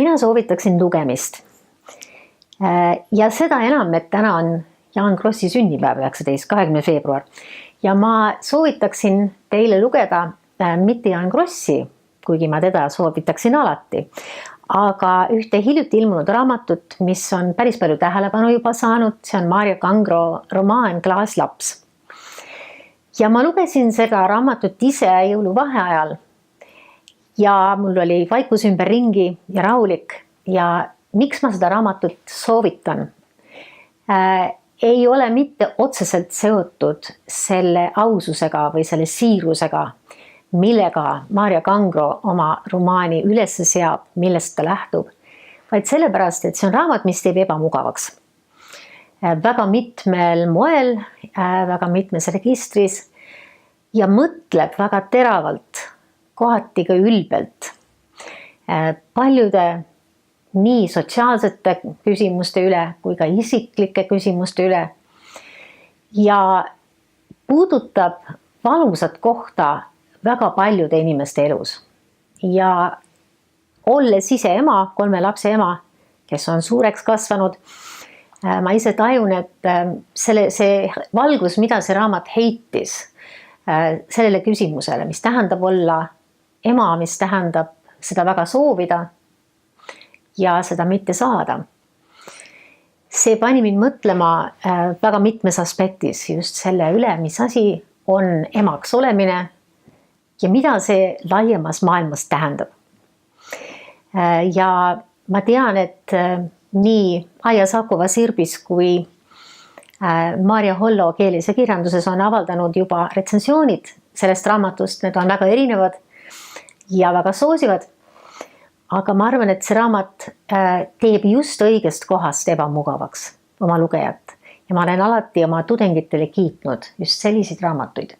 Mina soovitaksin lugemist. Ja seda enam, et täna on Jaan Krossi sünnipäev 20. veebruar. Ja ma soovitaksin teile lugeda mitte Jaan Krossi, kuigi ma teda soovitaksin alati, aga ühte hiljuti ilmunud raamatut, mis on päris palju tähelepanu juba saanud, see on Maarja Kangro romaan Klaaslaps. Ja ma lugesin seda raamatut ise jõuluvaheajal ja mul oli vaikus ümber ringi ja rahulik ja miks ma seda raamatut soovitan? Ei ole mitte otseselt seotud selle aususega või selle siirusega, millega Maarja Kangro oma romaani üles seab, millest ta lähtub, vaid sellepärast, et see on raamat, mis teeb ebamugavaks. Väga mitmel moel, väga mitmes registris ja mõtleb väga teravalt, kohati ka ülbelt paljude nii sotsiaalsete küsimuste üle kui ka isiklike küsimuste üle ja puudutab valusat kohta väga paljude inimeste elus. Ja olles ise ema, 3 lapse ema, kes on suureks kasvanud, ma ise tajun, et see valgus, mida see raamat heitis sellele küsimusele, mis tähendab olla ema, mis tähendab seda väga soovida ja seda mitte saada. See pani mind mõtlema väga mitmes aspektis just selle üle, mis asi on emaks olemine ja mida see laiemas maailmas tähendab. Ja ma tean, et nii Aija Sakova Sirbis kui Maarja Hollo Keeles ja kirjanduses on avaldanud juba retsensioonid sellest raamatust, need on väga erinevad ja väga soosivad. Aga ma arvan, et see raamat teeb just õigest kohast ebamugavaks oma lugejat. Ja ma olen alati oma tudengitele kiitnud just selliseid raamatuid,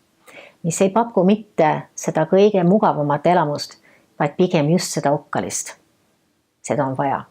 mis ei paku mitte seda kõige mugavamat elamust, vaid pigem just seda okkalist. Seda on vaja.